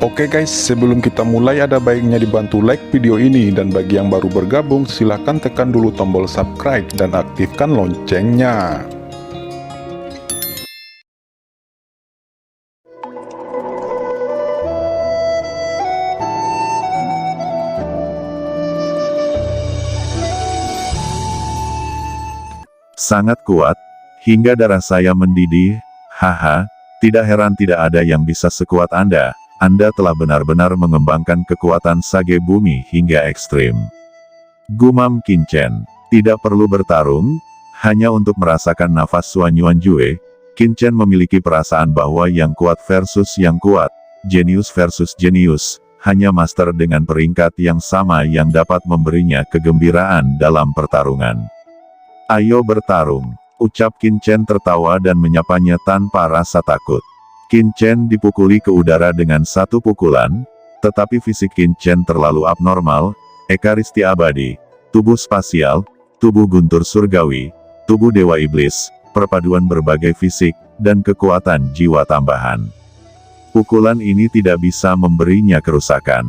Oke guys, sebelum kita mulai ada baiknya dibantu like video ini, dan bagi yang baru bergabung silahkan tekan dulu tombol subscribe dan aktifkan loncengnya. Sangat kuat, hingga darah saya mendidih, haha, tidak heran tidak ada yang bisa sekuat Anda. Anda telah benar-benar mengembangkan kekuatan Sage Bumi hingga ekstrim. Gumam Qin Chen. Tidak perlu bertarung, hanya untuk merasakan nafas Suan Yuan Jue, Qin Chen memiliki perasaan bahwa yang kuat versus yang kuat, jenius versus jenius, hanya master dengan peringkat yang sama yang dapat memberinya kegembiraan dalam pertarungan. Ayo bertarung, ucap Qin Chen tertawa dan menyapanya tanpa rasa takut. Qin Chen dipukuli ke udara dengan satu pukulan, tetapi fisik Qin Chen terlalu abnormal, ekaristi abadi, tubuh spasial, tubuh guntur surgawi, tubuh dewa iblis, perpaduan berbagai fisik, dan kekuatan jiwa tambahan. Pukulan ini tidak bisa memberinya kerusakan.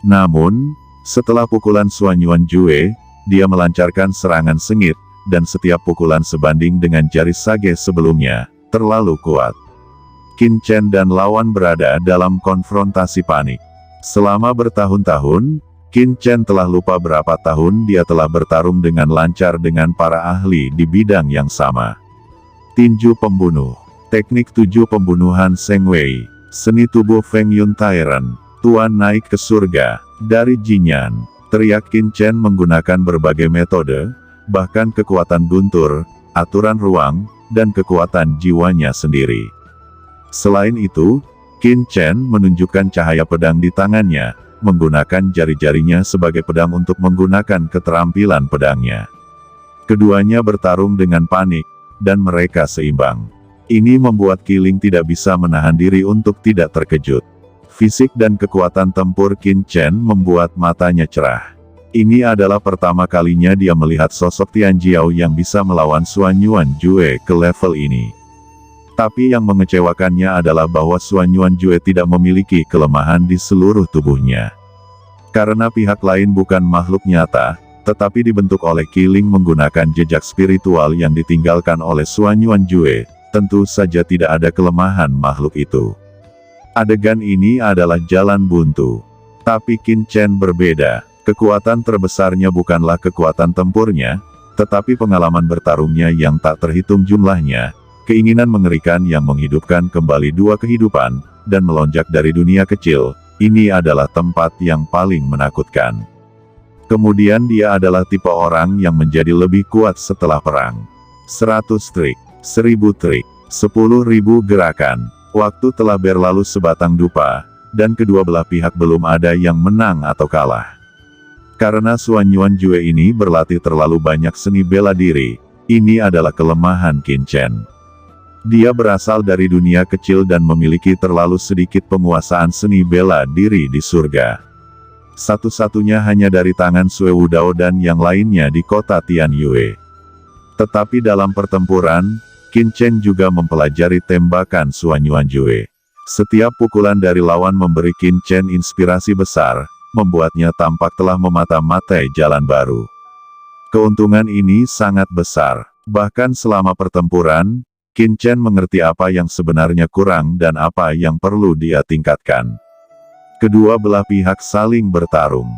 Namun, setelah pukulan Suan Yuan Jue, dia melancarkan serangan sengit, dan setiap pukulan sebanding dengan jari Sage sebelumnya, terlalu kuat. Qin Chen dan lawan berada dalam konfrontasi panik. Selama bertahun-tahun, Qin Chen telah lupa berapa tahun dia telah bertarung dengan lancar dengan para ahli di bidang yang sama. Tinju pembunuh, teknik 7 pembunuhan Seng Wei, seni tubuh Feng Yun Tairen, Tuan naik ke surga, dari Jinyan, teriak Qin Chen menggunakan berbagai metode, bahkan kekuatan guntur, aturan ruang, dan kekuatan jiwanya sendiri. Selain itu, Qin Chen menunjukkan cahaya pedang di tangannya, menggunakan jari-jarinya sebagai pedang untuk menggunakan keterampilan pedangnya. Keduanya bertarung dengan panik, dan mereka seimbang. Ini membuat Qiling tidak bisa menahan diri untuk tidak terkejut. Fisik dan kekuatan tempur Qin Chen membuat matanya cerah. Ini adalah pertama kalinya dia melihat sosok Tian Jiao yang bisa melawan Suan Yuan Jue ke level ini. Tapi yang mengecewakannya adalah bahwa Suan Yuan Jue tidak memiliki kelemahan di seluruh tubuhnya. Karena pihak lain bukan makhluk nyata, tetapi dibentuk oleh Qiling menggunakan jejak spiritual yang ditinggalkan oleh Suan Yuan Jue, tentu saja tidak ada kelemahan makhluk itu. Adegan ini adalah jalan buntu. Tapi Qin Chen berbeda, kekuatan terbesarnya bukanlah kekuatan tempurnya, tetapi pengalaman bertarungnya yang tak terhitung jumlahnya. Keinginan mengerikan yang menghidupkan kembali 2 kehidupan, dan melonjak dari dunia kecil, ini adalah tempat yang paling menakutkan. Kemudian dia adalah tipe orang yang menjadi lebih kuat setelah perang. 100 trik, 1000 trik, 10.000 gerakan, waktu telah berlalu sebatang dupa, dan kedua belah pihak belum ada yang menang atau kalah. Karena Suan Yuan Jue ini berlatih terlalu banyak seni bela diri, ini adalah kelemahan Qin Chen. Dia berasal dari dunia kecil dan memiliki terlalu sedikit penguasaan seni bela diri di surga. Satu-satunya hanya dari tangan Sue Wudao dan yang lainnya di kota Tianyue. Tetapi dalam pertempuran, Qin Chen juga mempelajari tembakan Suan Yuan Jue. Setiap pukulan dari lawan memberi Qin Chen inspirasi besar, membuatnya tampak telah memata-matai jalan baru. Keuntungan ini sangat besar. Bahkan selama pertempuran, Qin Chen mengerti apa yang sebenarnya kurang dan apa yang perlu dia tingkatkan. Kedua belah pihak saling bertarung.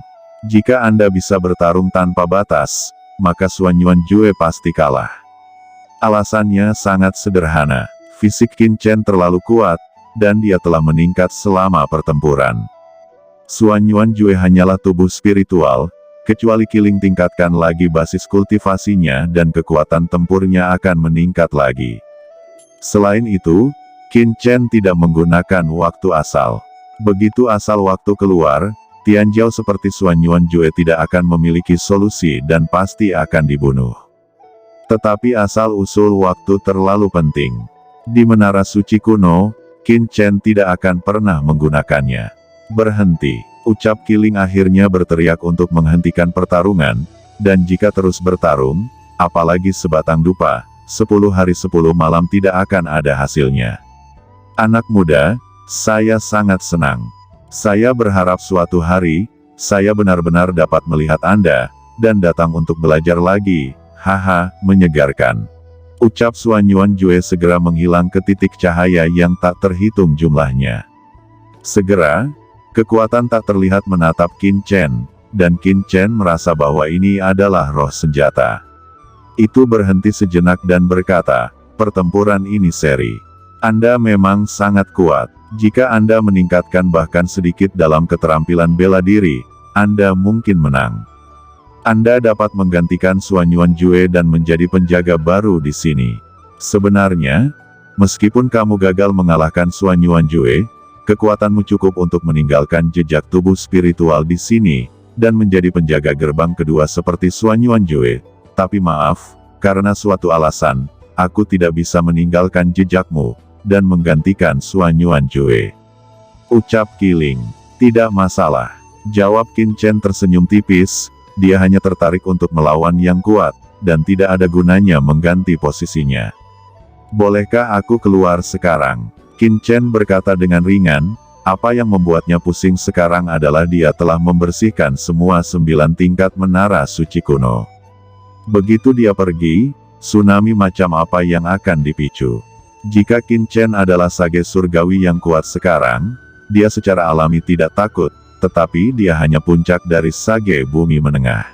Jika Anda bisa bertarung tanpa batas, maka Suan Yuan Jue pasti kalah. Alasannya sangat sederhana. Fisik Qin Chen terlalu kuat, dan dia telah meningkat selama pertempuran. Suan Yuan Jue hanyalah tubuh spiritual, kecuali Qiling tingkatkan lagi basis kultivasinya dan kekuatan tempurnya akan meningkat lagi. Selain itu, Qin Chen tidak menggunakan waktu asal. Begitu asal waktu keluar, Tian Jiao seperti Suan Yuan Jue tidak akan memiliki solusi dan pasti akan dibunuh. Tetapi asal-usul waktu terlalu penting. Di Menara Suci Kuno, Qin Chen tidak akan pernah menggunakannya. Berhenti, ucap Qiling akhirnya berteriak untuk menghentikan pertarungan, dan jika terus bertarung, apalagi sebatang dupa, 10 hari 10 malam tidak akan ada hasilnya. Anak muda, saya sangat senang. Saya berharap suatu hari, saya benar-benar dapat melihat Anda, dan datang untuk belajar lagi. Haha, menyegarkan. Ucap Suan Yuanjue segera menghilang ke titik cahaya yang tak terhitung jumlahnya. Segera, kekuatan tak terlihat menatap Qin Chen, dan Qin Chen merasa bahwa ini adalah roh senjata. Itu berhenti sejenak dan berkata, pertempuran ini seri. Anda memang sangat kuat. Jika Anda meningkatkan bahkan sedikit dalam keterampilan bela diri, Anda mungkin menang. Anda dapat menggantikan Suan Yuanjue dan menjadi penjaga baru di sini. Sebenarnya, meskipun kamu gagal mengalahkan Suan Yuanjue, kekuatanmu cukup untuk meninggalkan jejak tubuh spiritual di sini, dan menjadi penjaga gerbang kedua seperti Suan Yuanjue. Tapi maaf, karena suatu alasan, aku tidak bisa meninggalkan jejakmu, dan menggantikan Suan Yuanjue. Ucap Qiling. Tidak masalah. Jawab Qin Chen tersenyum tipis, dia hanya tertarik untuk melawan yang kuat, dan tidak ada gunanya mengganti posisinya. Bolehkah aku keluar sekarang? Qin Chen berkata dengan ringan, apa yang membuatnya pusing sekarang adalah dia telah membersihkan semua 9 tingkat menara suci kuno. Begitu dia pergi, tsunami macam apa yang akan dipicu? Jika Qin Chen adalah sage surgawi yang kuat sekarang, dia secara alami tidak takut, tetapi dia hanya puncak dari sage bumi menengah.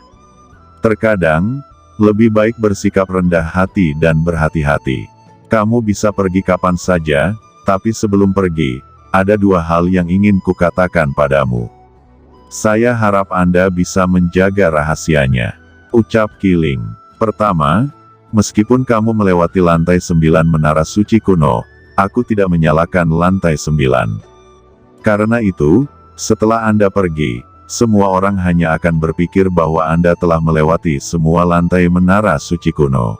Terkadang, lebih baik bersikap rendah hati dan berhati-hati. Kamu bisa pergi kapan saja, tapi sebelum pergi, ada 2 hal yang ingin kukatakan padamu. Saya harap Anda bisa menjaga rahasianya. Ucap Qiling. Pertama, meskipun kamu melewati lantai 9 menara suci kuno, aku tidak menyalakan lantai 9. Karena itu, setelah Anda pergi, semua orang hanya akan berpikir bahwa Anda telah melewati semua lantai menara suci kuno.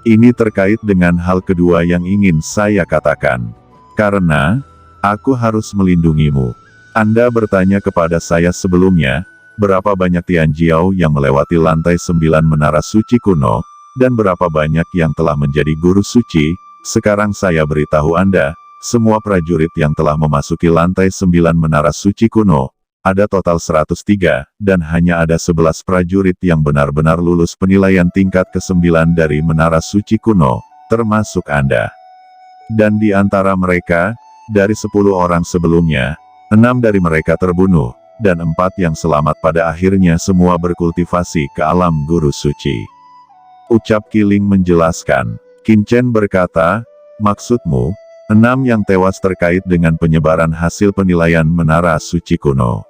Ini terkait dengan hal kedua yang ingin saya katakan. Karena, aku harus melindungimu. Anda bertanya kepada saya sebelumnya, berapa banyak Tianjiao yang melewati lantai 9 menara suci kuno, dan berapa banyak yang telah menjadi guru suci. Sekarang saya beritahu Anda, semua prajurit yang telah memasuki lantai 9 menara suci kuno, ada total 103, dan hanya ada 11 prajurit yang benar-benar lulus penilaian tingkat ke-9 dari menara suci kuno, termasuk Anda. Dan di antara mereka, dari 10 orang sebelumnya, 6 dari mereka terbunuh, dan 4 yang selamat pada akhirnya semua berkultivasi ke alam guru suci. Ucap Qiling menjelaskan. Qin Chen berkata, maksudmu, 6 yang tewas terkait dengan penyebaran hasil penilaian menara suci kuno.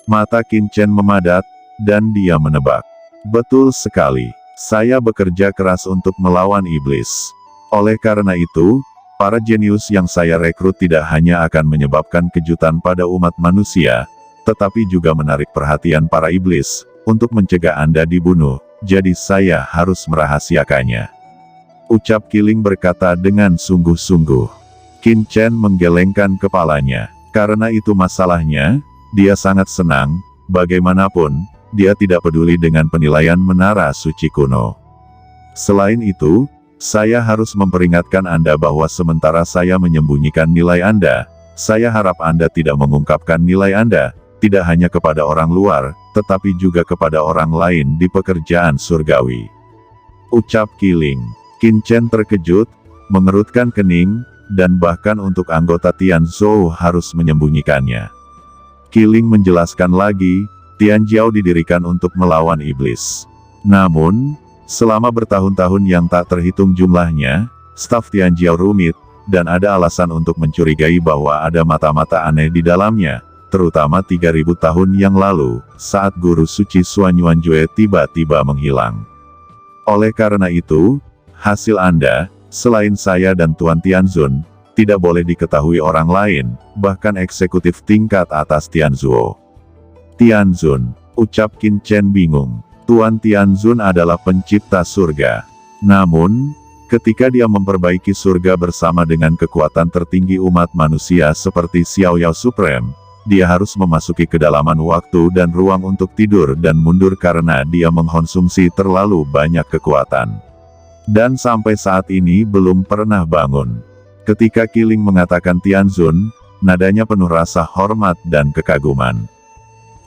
Mata Qin Chen memadat, dan dia menebak. Betul sekali, saya bekerja keras untuk melawan iblis. Oleh karena itu, para jenius yang saya rekrut tidak hanya akan menyebabkan kejutan pada umat manusia, tetapi juga menarik perhatian para iblis, untuk mencegah Anda dibunuh, jadi saya harus merahasiakannya. Ucap Qiling berkata dengan sungguh-sungguh. Qin Chen menggelengkan kepalanya. Karena itu masalahnya, dia sangat senang, bagaimanapun, dia tidak peduli dengan penilaian menara suci kuno. Selain itu, saya harus memperingatkan Anda bahwa sementara saya menyembunyikan nilai Anda, saya harap Anda tidak mengungkapkan nilai Anda, tidak hanya kepada orang luar, tetapi juga kepada orang lain di pekerjaan surgawi. Ucap Qiling. Qin Chen terkejut, mengerutkan kening, dan bahkan untuk anggota Tianzhou harus menyembunyikannya. Qiling menjelaskan lagi, Tianjiao didirikan untuk melawan iblis. Namun, selama bertahun-tahun yang tak terhitung jumlahnya, staf Tianjiao rumit, dan ada alasan untuk mencurigai bahwa ada mata-mata aneh di dalamnya, terutama 3000 tahun yang lalu, saat guru suci Suan Yuanjue tiba-tiba menghilang. Oleh karena itu, hasil Anda, selain saya dan Tuan Tianzun, tidak boleh diketahui orang lain, bahkan eksekutif tingkat atas Tianzhuo. Tianzun, ucap Qin Chen bingung. Tuan Tianzun adalah pencipta surga. Namun, ketika dia memperbaiki surga bersama dengan kekuatan tertinggi umat manusia seperti Xiao Yao Supreme, dia harus memasuki kedalaman waktu dan ruang untuk tidur dan mundur karena dia mengkonsumsi terlalu banyak kekuatan. Dan sampai saat ini belum pernah bangun. Ketika Qiling mengatakan Tianzun, nadanya penuh rasa hormat dan kekaguman.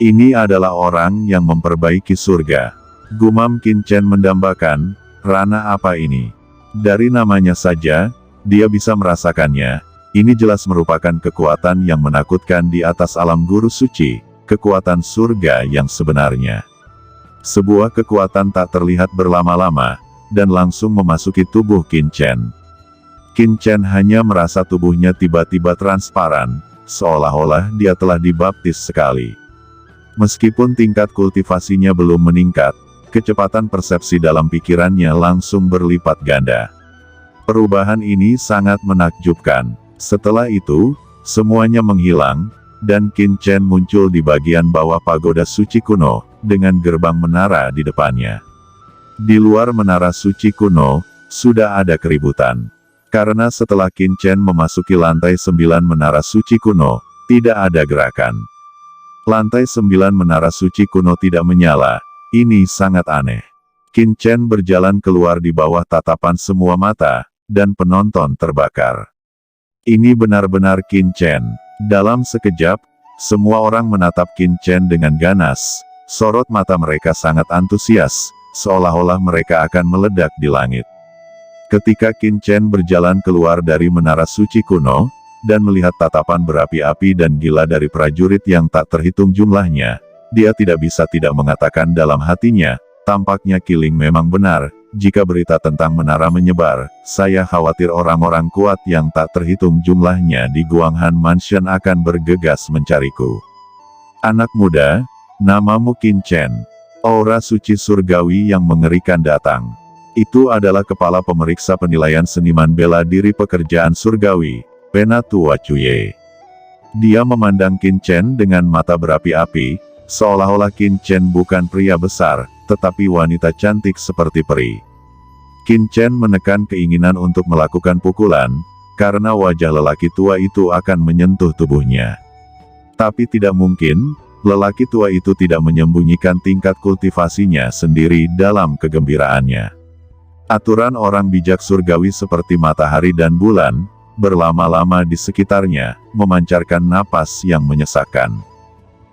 Ini adalah orang yang memperbaiki surga. Gumam Qin Chen mendambakan, ranah apa ini? Dari namanya saja, dia bisa merasakannya. Ini jelas merupakan kekuatan yang menakutkan di atas alam guru suci, kekuatan surga yang sebenarnya. Sebuah kekuatan tak terlihat berlama-lama, dan langsung memasuki tubuh Qin Chen. Qin Chen hanya merasa tubuhnya tiba-tiba transparan, seolah-olah dia telah dibaptis sekali. Meskipun tingkat kultivasinya belum meningkat, kecepatan persepsi dalam pikirannya langsung berlipat ganda. Perubahan ini sangat menakjubkan. Setelah itu, semuanya menghilang, dan Qin Chen muncul di bagian bawah pagoda suci kuno, dengan gerbang menara di depannya. Di luar menara suci kuno, sudah ada keributan. Karena setelah Qin Chen memasuki lantai 9 menara suci kuno, tidak ada gerakan. Lantai 9 menara suci kuno tidak menyala, ini sangat aneh. Qin Chen berjalan keluar di bawah tatapan semua mata, dan penonton terbakar. Ini benar-benar Qin Chen. Dalam sekejap, semua orang menatap Qin Chen dengan ganas, sorot mata mereka sangat antusias, seolah-olah mereka akan meledak di langit. Ketika Qin Chen berjalan keluar dari menara suci kuno, dan melihat tatapan berapi-api dan gila dari prajurit yang tak terhitung jumlahnya, dia tidak bisa tidak mengatakan dalam hatinya, tampaknya Kiling memang benar. Jika berita tentang menara menyebar, saya khawatir orang-orang kuat yang tak terhitung jumlahnya di Guanghan Mansion akan bergegas mencariku. Anak muda, namamu Qin Chen. Aura suci surgawi yang mengerikan datang. Itu adalah kepala pemeriksa penilaian seniman bela diri pekerjaan surgawi, Penatua Cuye. Dia memandang Qin Chen dengan mata berapi-api, seolah-olah Qin Chen bukan pria besar, tetapi wanita cantik seperti peri. Qin Chen menekan keinginan untuk melakukan pukulan, karena wajah lelaki tua itu akan menyentuh tubuhnya. Tapi tidak mungkin, lelaki tua itu tidak menyembunyikan tingkat kultivasinya sendiri dalam kegembiraannya. Aturan orang bijak surgawi seperti matahari dan bulan, berlama-lama di sekitarnya, memancarkan napas yang menyesakkan.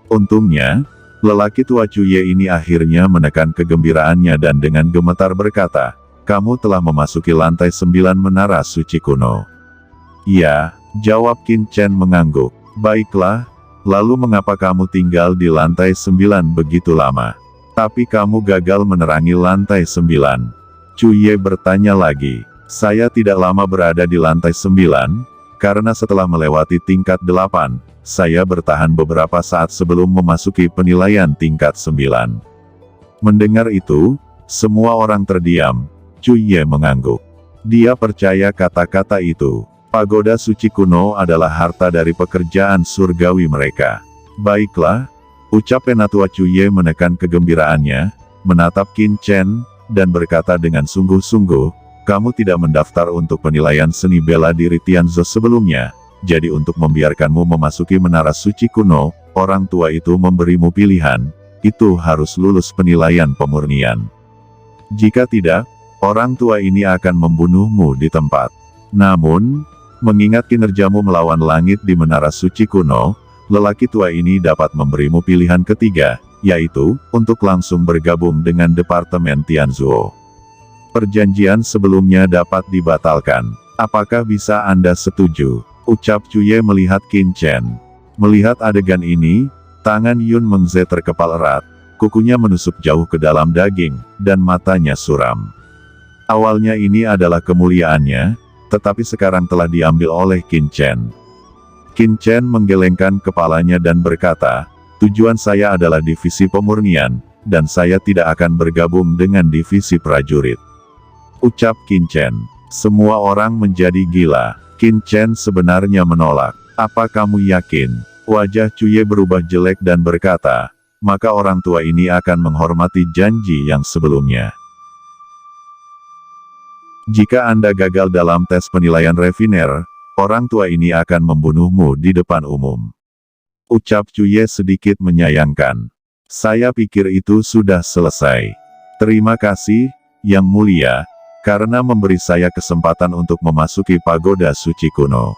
Untungnya, lelaki tua Cuye ini akhirnya menekan kegembiraannya dan dengan gemetar berkata, kamu telah memasuki lantai 9 menara suci kuno. Ya, jawab Qin Chen mengangguk. Baiklah, lalu mengapa kamu tinggal di lantai 9 begitu lama? Tapi kamu gagal menerangi lantai 9. Cuye bertanya lagi. Saya tidak lama berada di lantai 9, karena setelah melewati tingkat 8, saya bertahan beberapa saat sebelum memasuki penilaian tingkat 9. Mendengar itu, semua orang terdiam. Cuye mengangguk. Dia percaya kata-kata itu. Pagoda suci kuno adalah harta dari pekerjaan surgawi mereka. Baiklah, ucap Penatua Cuye menekan kegembiraannya, menatap Qin Chen, dan berkata dengan sungguh-sungguh, kamu tidak mendaftar untuk penilaian seni bela diri Tianzhou sebelumnya. Jadi untuk membiarkanmu memasuki menara suci kuno, orang tua itu memberimu pilihan, itu harus lulus penilaian pemurnian. Jika tidak, orang tua ini akan membunuhmu di tempat. Namun, mengingat kinerjamu melawan langit di menara suci kuno, lelaki tua ini dapat memberimu pilihan ketiga, yaitu, untuk langsung bergabung dengan Departemen Tianzhou. Perjanjian sebelumnya dapat dibatalkan. Apakah bisa Anda setuju? Ucap Cuye melihat Qin Chen. Melihat adegan ini, tangan Yun Mengze terkepal erat, kukunya menusuk jauh ke dalam daging, dan matanya suram. Awalnya ini adalah kemuliaannya, tetapi sekarang telah diambil oleh Qin Chen. Qin Chen menggelengkan kepalanya dan berkata, tujuan saya adalah divisi pemurnian, dan saya tidak akan bergabung dengan divisi prajurit. Ucap Qin Chen. Semua orang menjadi gila. Qin Chen sebenarnya menolak. Apa kamu yakin? Wajah Cuye berubah jelek dan berkata, maka orang tua ini akan menghormati janji yang sebelumnya. Jika Anda gagal dalam tes penilaian refiner, orang tua ini akan membunuhmu di depan umum. Ucap Cuye sedikit menyayangkan. Saya pikir itu sudah selesai. Terima kasih, Yang Mulia, karena memberi saya kesempatan untuk memasuki pagoda suci kuno.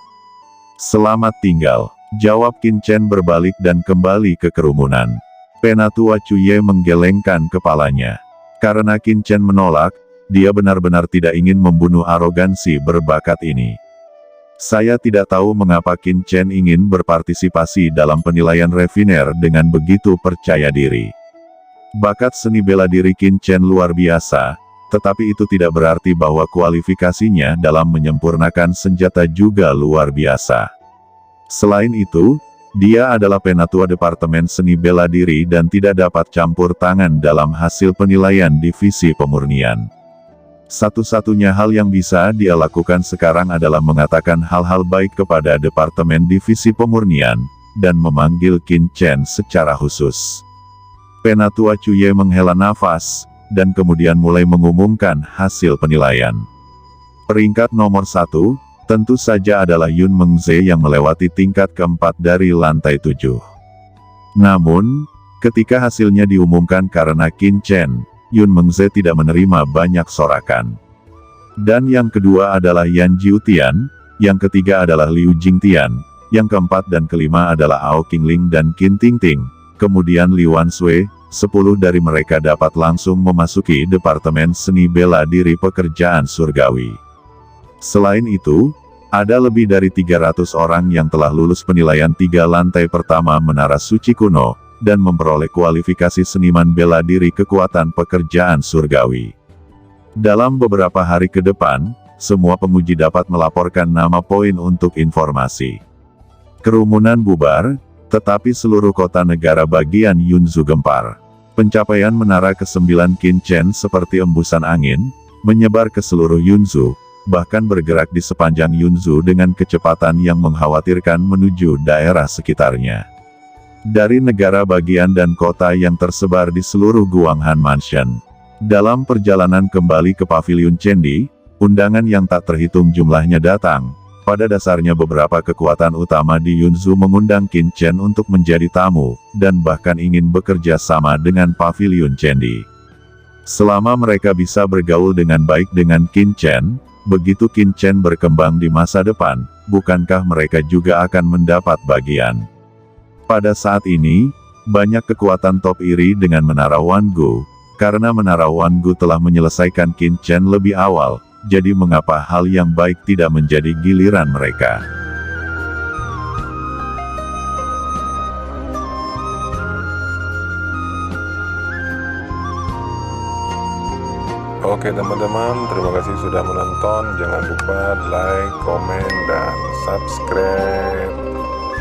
Selamat tinggal, jawab Qin Chen berbalik dan kembali ke kerumunan. Penatua Cuye menggelengkan kepalanya. Karena Qin Chen menolak, dia benar-benar tidak ingin membunuh arogansi berbakat ini. Saya tidak tahu mengapa Qin Chen ingin berpartisipasi dalam penilaian Refiner dengan begitu percaya diri. Bakat seni bela diri Qin Chen luar biasa, tetapi itu tidak berarti bahwa kualifikasinya dalam menyempurnakan senjata juga luar biasa. Selain itu, dia adalah penatua Departemen Seni Bela Diri dan tidak dapat campur tangan dalam hasil penilaian divisi pemurnian. Satu-satunya hal yang bisa dia lakukan sekarang adalah mengatakan hal-hal baik kepada Departemen Divisi Pemurnian, dan memanggil Qin Chen secara khusus. Penatua Cuye menghela nafas, dan kemudian mulai mengumumkan hasil penilaian. Peringkat nomor 1, tentu saja adalah Yun Mengze yang melewati tingkat keempat dari lantai 7. Namun, ketika hasilnya diumumkan karena Qin Chen, Yun Mengze tidak menerima banyak sorakan. Dan yang kedua adalah Yan Jiutian, yang ketiga adalah Liu Jingtian, yang keempat dan kelima adalah Ao Qingling dan Qin Tingting, kemudian Li Wanshui. 10 dari mereka dapat langsung memasuki Departemen Seni Bela Diri Pekerjaan Surgawi. Selain itu, ada lebih dari 300 orang yang telah lulus penilaian 3 lantai pertama Menara Suci Kuno, dan memperoleh kualifikasi seniman bela diri kekuatan pekerjaan surgawi. Dalam beberapa hari ke depan, semua penguji dapat melaporkan nama poin untuk informasi. Kerumunan bubar, tetapi seluruh kota negara bagian Yunzhu gempar. Pencapaian menara ke-9 Qin Chen seperti embusan angin, menyebar ke seluruh Yunzhu, bahkan bergerak di sepanjang Yunzhu dengan kecepatan yang mengkhawatirkan menuju daerah sekitarnya. Dari negara bagian dan kota yang tersebar di seluruh Guanghan Mansion. Dalam perjalanan kembali ke Paviliun Chendi, undangan yang tak terhitung jumlahnya datang. Pada dasarnya beberapa kekuatan utama di Yunzhu mengundang Qin Chen untuk menjadi tamu, dan bahkan ingin bekerja sama dengan Paviliun Chendi. Selama mereka bisa bergaul dengan baik dengan Qin Chen, begitu Qin Chen berkembang di masa depan, bukankah mereka juga akan mendapat bagian? Pada saat ini, banyak kekuatan top iri dengan Menara Wangu, karena Menara Wangu telah menyelesaikan Qin Chen lebih awal. Jadi mengapa hal yang baik tidak menjadi giliran mereka? Oke teman-teman, terima kasih sudah menonton. Jangan lupa like, komen, dan subscribe.